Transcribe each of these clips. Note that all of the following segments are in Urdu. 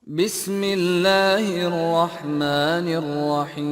بسم اللہ الرحمن الرحیم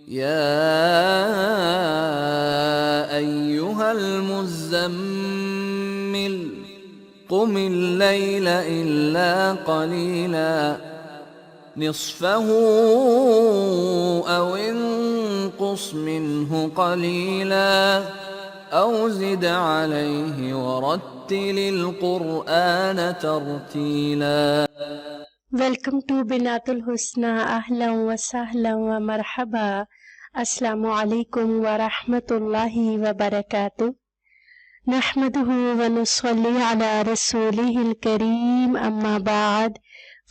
یا ایہا المزمل قم اللیل الا قلیلا نصفه او انقص منه قلیلا او زد علیہ ورتل القرآن ترتیلا۔ ویلکم ٹو بنات الحسنہ، اہلا وسہلا ومرحبا۔ السلام علیکم ورحمۃ اللہ وبرکاتہ۔ نحمدہ ونصلی علی رسولہ الکریم، اما بعد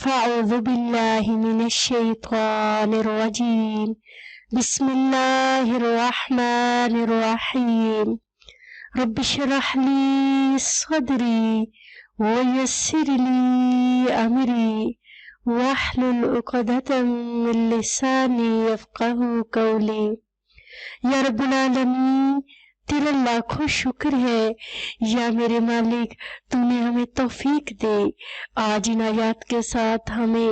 فاعوذ باللہ من الشیطان الرجیم، بسم اللہ الرحمن الرحیم۔ رب اشرح لی صدری ویسر لی امری واحلل عقدۃ من لسانی یفقہوا قولی۔ یا رب العالمین، تیرا لاکھوں شکر ہے یا میرے مالک، تو نے ہمیں توفیق دے آج ان آیات کے ساتھ ہمیں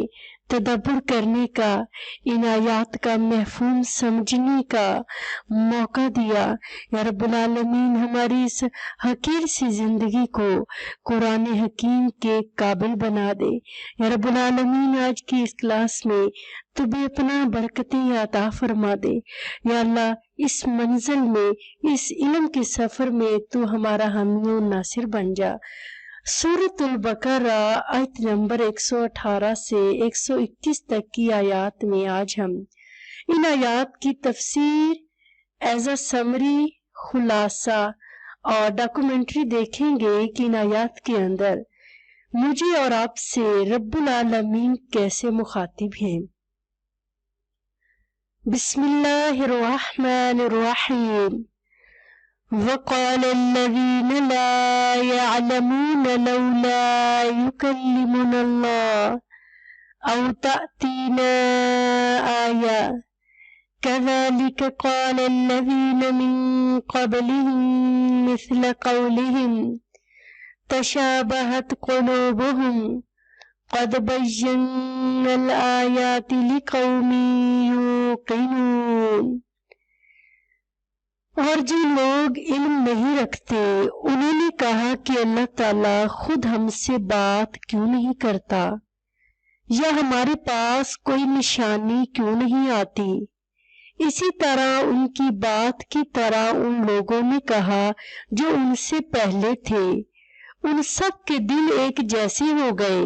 تدبر کرنے کا، ان آیات کا مفہوم سمجھنے کا موقع دیا۔ یا رب العالمین، ہماری اس حقیر سی زندگی کو قرآن حکیم کے قابل بنا دے۔ یا رب العالمین، آج کی اس کلاس میں تو بے پناہ برکتیں عطا فرما دے۔ یا اللہ، اس منزل میں، اس علم کے سفر میں تو ہمارا حامی و ناصر بن جا۔ سورۃ البقرہ آیت نمبر 118 سے 121 تک کی آیات میں آج ہم ان آیات کی تفسیر ایز اے سمری، خلاصہ اور ڈاکومنٹری دیکھیں گے کہ ان آیات کے اندر مجھے اور آپ سے رب العالمین کیسے مخاطب ہیں۔ بسم اللہ الرحمن الرحیم۔ وقال الذين لا يعلمون لولا يكلمنا الله أو تأتينا آية كذلك قال الذين من قبلهم مثل قولهم تشابهت قلوبهم قد بينا الآيات لقوم يوقنون۔ اور جو لوگ علم نہیں رکھتے انہوں نے کہا کہ اللہ تعالیٰ خود ہم سے بات کیوں نہیں کرتا، یا ہمارے پاس کوئی نشانی کیوں نہیں آتی۔ اسی طرح ان کی بات کی طرح ان لوگوں نے کہا جو ان سے پہلے تھے، ان سب کے دل ایک جیسے ہو گئے۔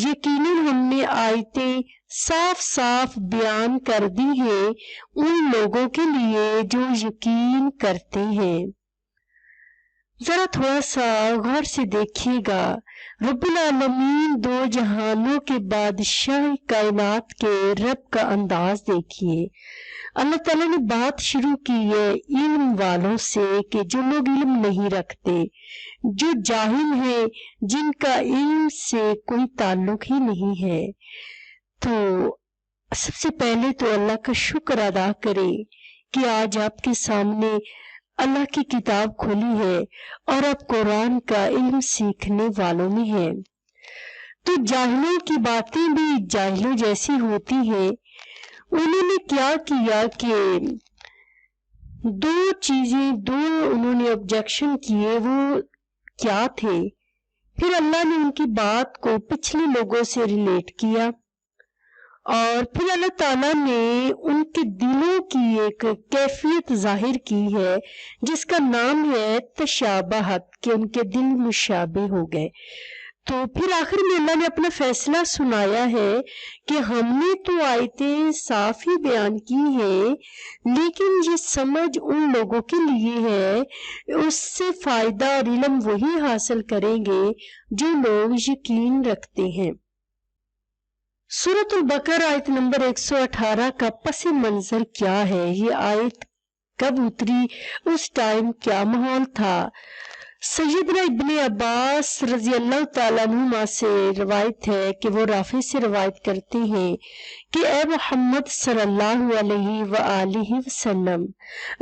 یقیناً ہم نے آیتیں صاف صاف بیان کر دی ہیں ان لوگوں کے لیے جو یقین کرتے ہیں۔ ذرا تھوڑا سا غور سے دیکھیے گا، رب العالمین دو جہانوں کے بادشاہ کائنات کے رب کا انداز دیکھیے۔ اللہ تعالیٰ نے بات شروع کی ہے علم والوں سے کہ جو لوگ علم نہیں رکھتے، جو جاہل ہیں، جن کا علم سے کوئی تعلق ہی نہیں ہے۔ تو سب سے پہلے تو اللہ کا شکر ادا کریں کہ آج آپ کے سامنے اللہ کی کتاب کھلی ہے اور آپ قرآن کا علم سیکھنے والوں میں ہیں۔ تو جاہلوں کی باتیں بھی جاہلوں جیسی ہوتی ہیں۔ انہوں نے کیا کیا کہ دو انہوں نے آبجیکشن کیے، وہ کیا تھے؟ پھر اللہ نے ان کی بات کو پچھلے لوگوں سے ریلیٹ کیا، اور پھر اللہ تعالیٰ نے ان کے دلوں کی ایک کیفیت ظاہر کی ہے جس کا نام ہے تشابہت، کہ ان کے دل مشابہ ہو گئے۔ تو پھر آخر میں اللہ نے اپنا فیصلہ سنایا ہے کہ ہم نے تو آیتیں صاف ہی بیان کی ہیں، لیکن یہ سمجھ ان لوگوں کے لیے ہے، اس سے فائدہ اور علم وہی حاصل کریں گے جو لوگ یقین رکھتے ہیں۔ سورۃ البقرہ آیت نمبر 118 کا پس منظر کیا ہے؟ یہ آیت کب اتری؟ اس ٹائم کیا ماحول تھا؟ سیدنا ابن عباس رضی اللہ تعالیٰ عنہما سے روایت ہے کہ وہ رافع سے روایت کرتے ہیں کہ اے محمد صلی اللہ علیہ وآلہ وسلم،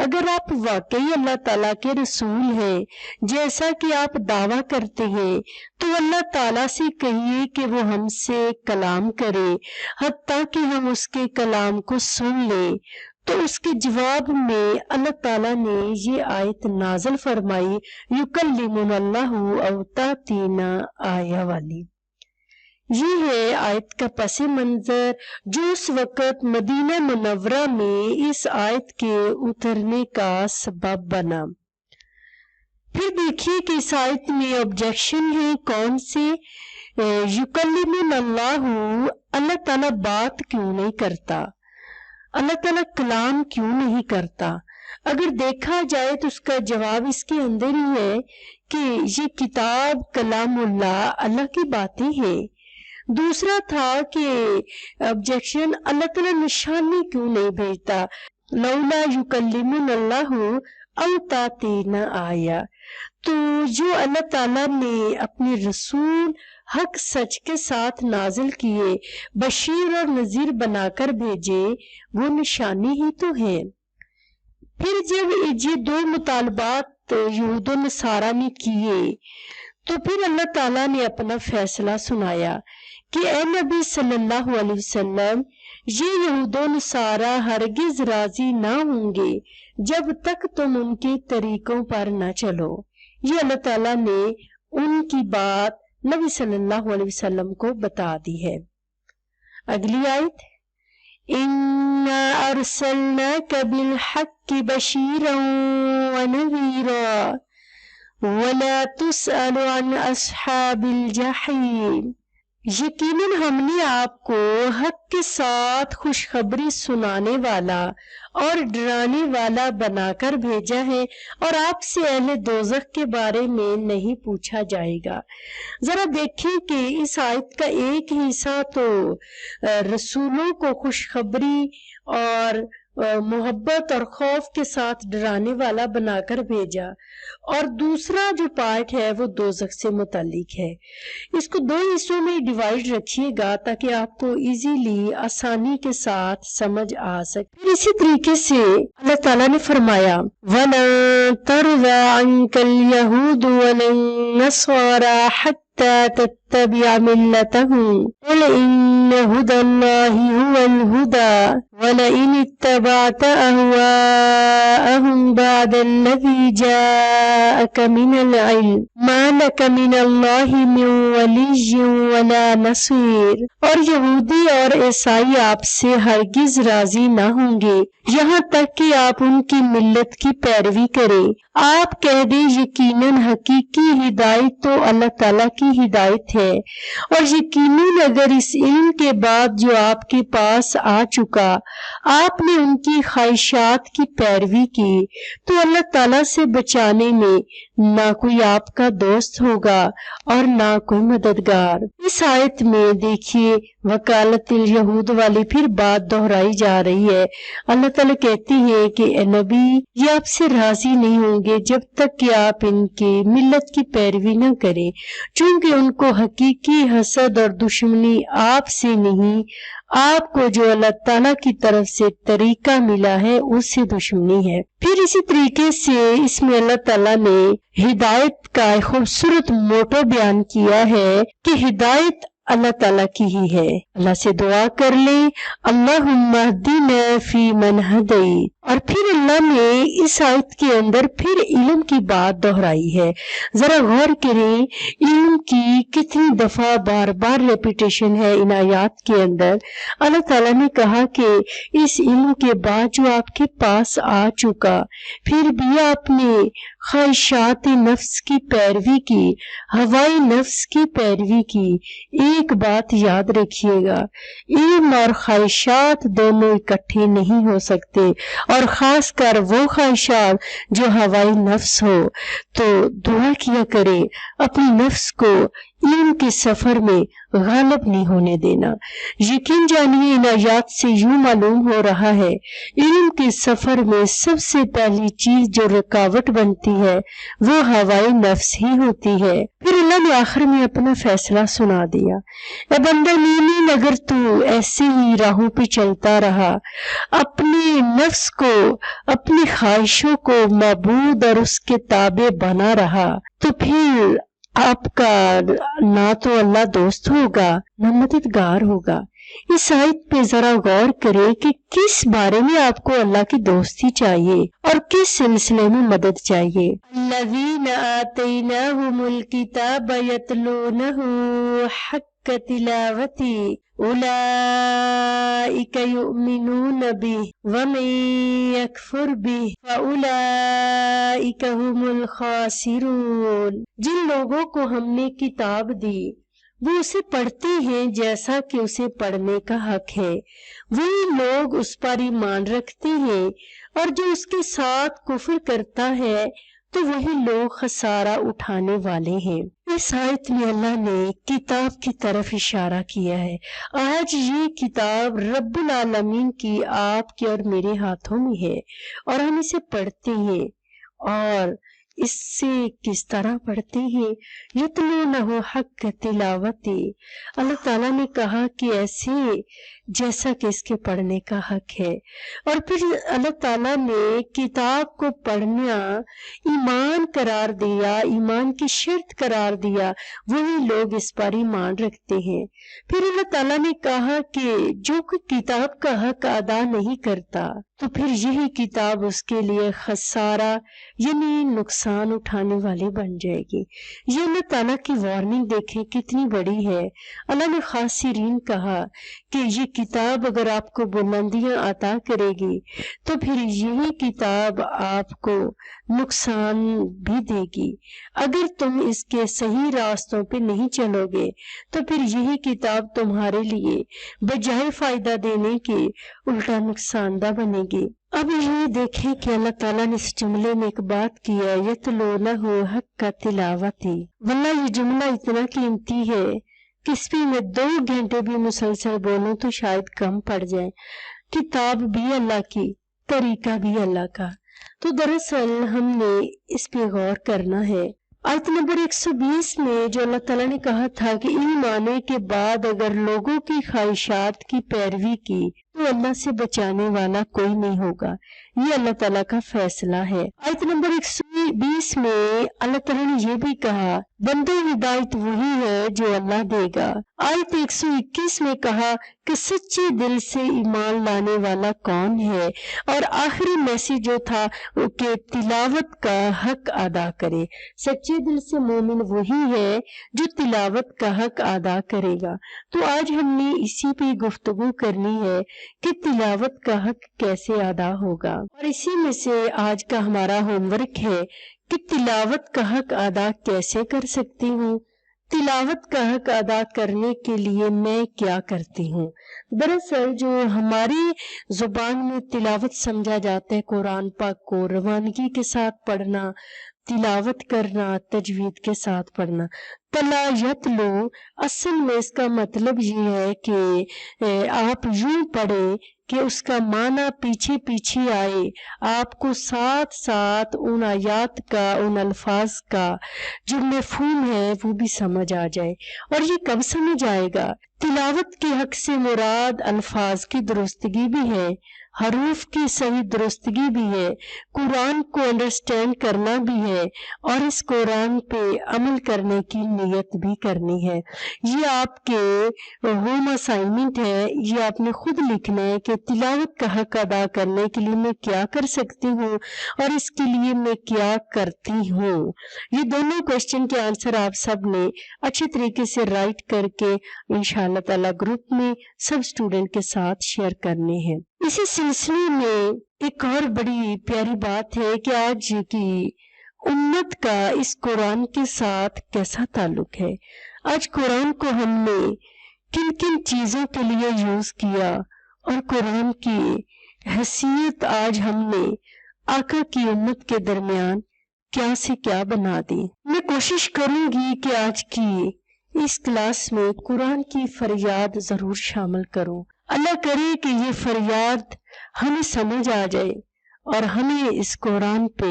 اگر آپ واقعی اللہ تعالیٰ کے رسول ہیں جیسا کہ آپ دعویٰ کرتے ہیں تو اللہ تعالیٰ سے کہیے کہ وہ ہم سے کلام کرے حتیٰ کہ ہم اس کے کلام کو سن لیں۔ تو اس کے جواب میں اللہ تعالیٰ نے یہ آیت نازل فرمائی، یکلمنا اللہ او تاتینا آیہ والی۔ یہ ہے آیت کا پس منظر جو اس وقت مدینہ منورہ میں اس آیت کے اترنے کا سبب بنا۔ پھر دیکھیے کہ اس آیت میں آبجیکشن ہے کون سے؟ یکلمنا اللہ، اللہ تعالیٰ بات کیوں نہیں کرتا؟ اللہ تعالیٰ کلام کیوں نہیں کرتا؟ اگر دیکھا جائے تو اس کا جواب اس کے اندر ہی ہے کہ یہ کتاب کلام اللہ کی باتیں ہیں۔ دوسرا تھا کہ آبجیکشن اللہ تعالیٰ نشانی کیوں نہیں بھیجتا؟ لولا یکلمنا اللہ او تاتینا آیہ۔ تو جو اللہ تعالیٰ نے اپنے رسول حق سچ کے ساتھ نازل کیے، بشیر اور نذیر بنا کر بھیجے، وہ نشانی ہی تو ہے۔ پھر جب یہ دو مطالبات یہود و نصارہ نے کیے تو پھر اللہ تعالیٰ نے اپنا فیصلہ سنایا کہ اے نبی صلی اللہ علیہ وسلم، یہ یہود و نصارہ ہرگز راضی نہ ہوں گے جب تک تم ان کے طریقوں پر نہ چلو۔ یہ اللہ تعالیٰ نے ان کی بات نبی صلی اللہ علیہ وسلم کو بتا دی ہے۔ اگلی آیت، اِنَّا أَرْسَلْنَاكَ بِالْحَقِّ بَشِيرًا وَنَذِيرًا وَلَا تُسْأَلُ عَنْ أَصْحَابِ الْجَحِيمِ۔ یقیناً ہم نے آپ کو حق کے ساتھ خوشخبری سنانے والا اور ڈرانے والا بنا کر بھیجا ہے، اور آپ سے اہل دوزخ کے بارے میں نہیں پوچھا جائے گا۔ ذرا دیکھیں کہ اس آیت کا ایک حصہ تو رسولوں کو خوشخبری اور محبت اور خوف کے ساتھ ڈرانے والا بنا کر بھیجا، اور دوسرا جو پارٹ ہے وہ دوزخ سے متعلق ہے۔ اس کو دو حصوں میں ڈیوائیڈ رکھیے گا تاکہ آپ کو ایزیلی آسانی کے ساتھ سمجھ آ سکے۔ پھر اسی طریقے سے اللہ تعالیٰ نے فرمایا وَلَن تَرْضَىٰ عَنْكَ الْيَهُودُ وَلَا النَّصَارَىٰ حَتَّىٰ تَتَّبِعَ مِلَّتَهُمْ قُلْ إِنَّ هُدَى اللَّهِ هُوَ الْهُدَىٰ وَلَئِنِ اتَّبَعْتَ أَهْوَاءَهُمْ بَعْدَ الَّذِي جَاءَكَ مِنَ الْعِلْمِ مَا لَكَ مِنَ اللَّهِ مِن وَلِيٍّ وَلَا نَصِيرٍ۔ اور یہودی اور عیسائی آپ سے ہرگز راضی نہ ہوں گے یہاں تک کہ آپ ان کی ملت کی پیروی کریں۔ آپ کہہ دیں یقیناً حقیقی ہدایت تو اللہ تعالیٰ کی ہدایت ہے، اور یقیناً اگر اس علم کے بعد جو آپ کے پاس آ چکا آپ نے ان کی خواہشات کی پیروی کی تو اللہ تعالیٰ سے بچانے میں نہ کوئی آپ کا دوست ہوگا اور نہ کوئی مددگار۔ اس آیت میں دیکھیے وکالت الیہود والی پھر بات دہرائی جا رہی ہے۔ اللہ تعالیٰ کہتے ہیں کہ اے نبی، یہ آپ سے راضی نہیں ہوں گے جب تک کہ آپ ان کے ملت کی پیروی نہ کریں، چونکہ ان کو حقیقی حسد اور دشمنی آپ سے نہیں، آپ کو جو اللہ تعالیٰ کی طرف سے طریقہ ملا ہے اس سے دشمنی ہے۔ پھر اسی طریقے سے اس میں اللہ تعالیٰ نے ہدایت کا ایک خوبصورت موٹو بیان کیا ہے کہ ہدایت اللہ تعالیٰ کی ہی ہے۔ اللہ سے دعا کر لیں اللہم اہدنا فی من ہدیت۔ اور پھر اللہ نے اس آیت کے اندر پھر علم کی بات دہرائی ہے۔ ذرا غور کریں علم کی کتنی دفعہ بار بار ریپیٹیشن ہے ان آیات کے اندر۔ اللہ تعالیٰ نے کہا کہ اس علم کے بعد جو آپ کے پاس آ چکا پھر بھی آپ نے خواہشات نفس کی پیروی کی، ہوائی نفس کی پیروی کی۔ ایک بات یاد رکھیے گا، علم اور خواہشات دونوں اکٹھے نہیں ہو سکتے، اور خاص کر وہ خواہشات جو ہوائی نفس ہو۔ تو دعا کیا کرے اپنی نفس کو علم کے سفر میں غالب نہیں ہونے دینا۔ یقین جانیے ان آیات سے یوں معلوم ہو رہا ہے علم کے سفر میں سب سے پہلی چیز جو رکاوٹ بنتی ہے وہ ہوائے نفس ہی ہوتی ہے۔ پھر اللہ نے آخر میں اپنا فیصلہ سنا دیا، اے بندہ مومن، اگر تو ایسے ہی راہوں پہ چلتا رہا، اپنے نفس کو، اپنی خواہشوں کو معبود اور اس کے تابع بنا رہا، تو پھر آپ کا نہ تو اللہ دوست ہوگا نہ مددگار ہوگا۔ اس آیت پہ ذرا غور کرے کہ کس بارے میں آپ کو اللہ کی دوستی چاہیے اور کس سلسلے میں مدد چاہیے۔ الذین آتیناہم الکتاب یتلونہ حق تلاوتہ اولئک یؤمنون بہ ومن یکفر بہ فاولئک هم الخاسرون۔ جن لوگوں کو ہم نے کتاب دی وہ اسے پڑھتے ہیں جیسا کہ اسے پڑھنے کا حق ہے، وہی لوگ اس پر ایمان رکھتے ہیں، اور جو اس کے ساتھ کفر کرتا ہے تو وہی لوگ خسارہ اٹھانے والے ہیں۔ اس آیت میں اللہ نے کتاب کی طرف اشارہ کیا ہے۔ آج یہ کتاب رب العالمین کی آپ کے اور میرے ہاتھوں میں ہے اور ہم اسے پڑھتے ہیں، اور اس سے کس طرح پڑھتے ہیں؟ یتلونہ حق تلاوتی، اللہ تعالیٰ نے کہا کہ ایسے جیسا کہ اس کے پڑھنے کا حق ہے، اور پھر اللہ تعالیٰ نے کتاب کو پڑھنا ایمان قرار دیا، ایمان کی شرط قرار دیا، وہی لوگ اس پر ایمان رکھتے ہیں۔ پھر اللہ تعالیٰ نے کہا کہ جو کوئی کتاب کا حق ادا نہیں کرتا تو پھر یہی کتاب اس کے لیے خسارہ یعنی نقصان اٹھانے والی بن جائے گی۔ یہ اللہ تعالیٰ کی وارننگ دیکھیں کتنی بڑی ہے۔ اللہ نے خاسرین کہا کہ یہ کتاب اگر آپ کو بلندیاں عطا کرے گی تو پھر یہی کتاب آپ کو نقصان بھی دے گی۔ اگر تم اس کے صحیح راستوں پہ نہیں چلو گے تو پھر یہی کتاب تمہارے لیے بجائے فائدہ دینے کے الٹا نقصان دہ بنے گی۔ اب یہ دیکھیں کہ اللہ تعالیٰ نے اس جملے میں ایک بات کی ہے، یتلونہ حق تلاوتی۔ واللہ یہ جملہ اتنا قیمتی ہے کہ اس پہ میں 2 گھنٹے بھی مسلسل بولوں تو شاید کم پڑ جائے۔ کتاب بھی اللہ کی، طریقہ بھی اللہ کا، تو دراصل ہم نے اس پہ غور کرنا ہے۔ آیت نمبر 120 میں جو اللہ تعالیٰ نے کہا تھا کہ علم آنے کے بعد اگر لوگوں کی خواہشات کی پیروی کی تو اللہ سے بچانے والا کوئی نہیں ہوگا، یہ اللہ تعالیٰ کا فیصلہ ہے۔ آیت نمبر 120 میں اللہ تعالیٰ نے یہ بھی کہا بندوں ہدایت وہی ہے جو اللہ دے گا۔ آیت 121 میں کہا کہ سچے دل سے ایمان لانے والا کون ہے، اور آخری میسیج جو تھا وہ کہ تلاوت کا حق ادا کرے۔ سچے دل سے مومن وہی ہے جو تلاوت کا حق ادا کرے گا۔ تو آج ہم نے اسی پہ گفتگو کرنی ہے کہ تلاوت کا حق کیسے ادا ہوگا، اور اسی میں سے آج کا ہمارا ہوم ورک ہے کہ تلاوت کا حق ادا کیسے کر سکتی ہوں، تلاوت کا حق ادا کرنے کے لیے میں کیا کرتی ہوں۔ دراصل جو ہماری زبان میں تلاوت سمجھا جاتا ہے قرآن پاک کو روانگی کے ساتھ پڑھنا، تلاوت کرنا، تجوید کے ساتھ پڑھنا، تلا یتلو، اصل میں اس کا مطلب یہ ہے کہ آپ یوں پڑھیں کہ اس کا معنی پیچھے پیچھے آئے، آپ کو ساتھ ساتھ ان آیات کا، ان الفاظ کا جو مفہوم ہے وہ بھی سمجھ آ جائے۔ اور یہ کب سمجھ آئے گا؟ تلاوت کے حق سے مراد الفاظ کی درستگی بھی ہے، حروف کی صحیح درستگی بھی ہے، قرآن کو انڈرسٹینڈ کرنا بھی ہے، اور اس قرآن پہ عمل کرنے کی نیت بھی کرنی ہے۔ یہ آپ کے ہوم اسائنمنٹ ہے، یہ آپ نے خود لکھنا ہے کہ تلاوت کا حق ادا کرنے کے لیے میں کیا کر سکتی ہوں اور اس کے لیے میں کیا کرتی ہوں۔ یہ دونوں کوشچن کے آنسر آپ سب نے اچھے طریقے سے رائٹ کر کے انشاءاللہ تعالی گروپ میں سب اسٹوڈنٹ کے ساتھ شیئر کرنے ہیں۔ اسی سلسلے میں ایک اور بڑی پیاری بات ہے کہ آج کی امت کا اس قرآن کے ساتھ کیسا تعلق ہے۔ آج قرآن کو ہم نے کن کن چیزوں کے لیے یوز کیا، اور قرآن کی حیثیت آج ہم نے آقا کی امت کے درمیان کیا سے کیا بنا دی۔ میں کوشش کروں گی کہ آج کی اس کلاس میں قرآن کی فریاد ضرور شامل کرو۔ اللہ کرے کہ یہ فریاد ہمیں سمجھ آ جائے اور ہمیں اس قرآن پہ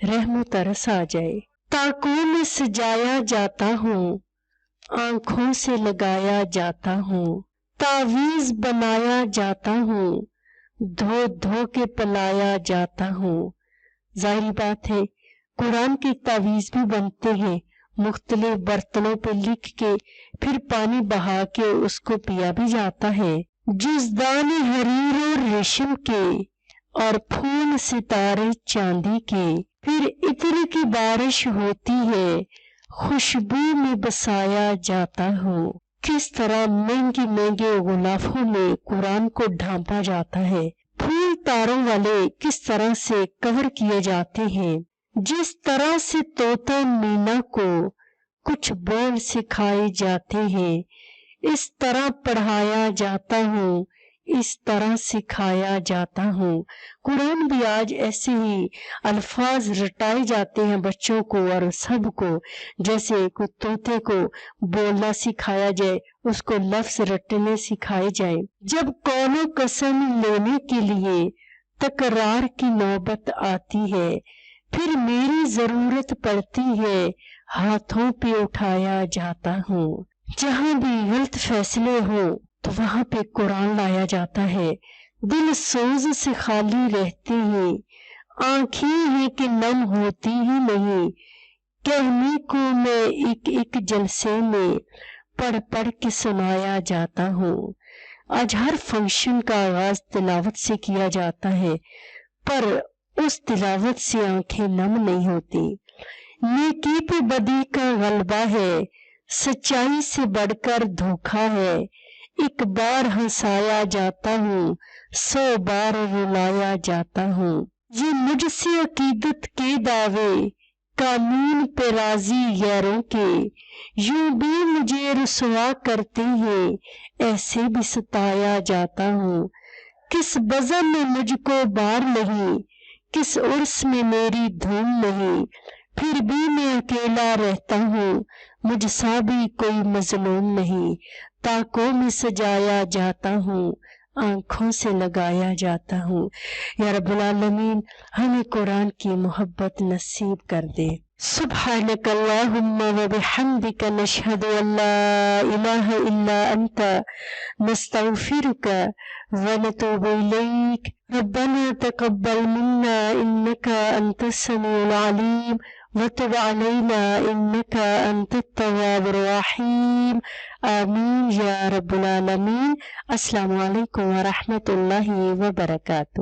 رحم و ترس آ جائے۔ تاکوں میں سجایا جاتا ہوں، آنکھوں سے لگایا جاتا ہوں، تعویذ بنایا جاتا ہوں، دھو دھو کے پلایا جاتا ہوں۔ ظاہری بات ہے قرآن کے تعویذ بھی بنتے ہیں، مختلف برتنوں پہ لکھ کے پھر پانی بہا کے اس کو پیا بھی جاتا ہے۔ جزدان حریر اور ریشم کے اور پھول ستارے چاندی کے، پھر عطر کی بارش ہوتی ہے، خوشبو میں بسایا جاتا ہو۔ کس طرح مہنگے مہنگے غلافوں میں قرآن کو ڈھانپا جاتا ہے، پھول تاروں والے کس طرح سے کور کیے جاتے ہیں، جس طرح سے طوطا مینا کو کچھ بول سکھائے جاتے ہیں، اس طرح پڑھایا جاتا ہوں، اس طرح سکھایا جاتا ہوں۔ قرآن بھی آج ایسے ہی الفاظ رٹائے جاتے ہیں بچوں کو اور سب کو، جیسے کوئی طوطے کو بولنا سکھایا جائے، اس کو لفظ رٹنے سکھائے جائے۔ جب قول و قسم لینے کے لیے تکرار کی نوبت آتی ہے، پھر میری ضرورت پڑتی ہے، ہاتھوں پہ اٹھایا جاتا ہوں۔ جہاں بھی غلط فیصلے ہو تو وہاں پہ قرآن لایا جاتا ہے۔ دل سوز سے خالی رہتے ہیں، آنکھیں ہیں کہ نم ہوتی ہی نہیں، کہنے کو میں ایک ایک جلسے میں پڑھ پڑھ کے سنایا جاتا ہوں۔ آج ہر فنکشن کا آغاز تلاوت سے کیا جاتا ہے، پر اس تلاوت سے آنکھیں نم نہیں ہوتی۔ نیکی پہ بدی کا غلبہ ہے، سچائی سے بڑھ کر دھوکا ہے، ایک بار ہنسایا جاتا ہوں، 100 بار رلایا جاتا ہوں۔ یہ مجھ سے عقیدت کے دعوے قانون پہ راضی غیروں کے، یوں بھی مجھے رسوا کرتے ہیں، ایسے بھی ستایا جاتا ہوں۔ کس بزم میں مجھ کو بار نہیں، کس عرس میں میری دھوم نہیں، پھر بھی میں اکیلا رہتا ہوں، مجھ سا بھی کوئی مظلوم نہیں۔ تاکوں میں سجایا جاتا ہوں، آنکھوں سے لگایا جاتا ہوں۔ یا رب العالمین ہمیں قرآن کی محبت نصیب کر دے۔ سبحانک اللہم و بحمدک نشہد ان لا الہ الا انت نستغفرک و نتوب الیک۔ ربنا تقبل منا انک انت السمیع العلیم وتب علینا انک انت التواب الرحیم۔ آمین یا رب العالمین۔ السلام علیکم ورحمۃ اللہ وبرکاتہ۔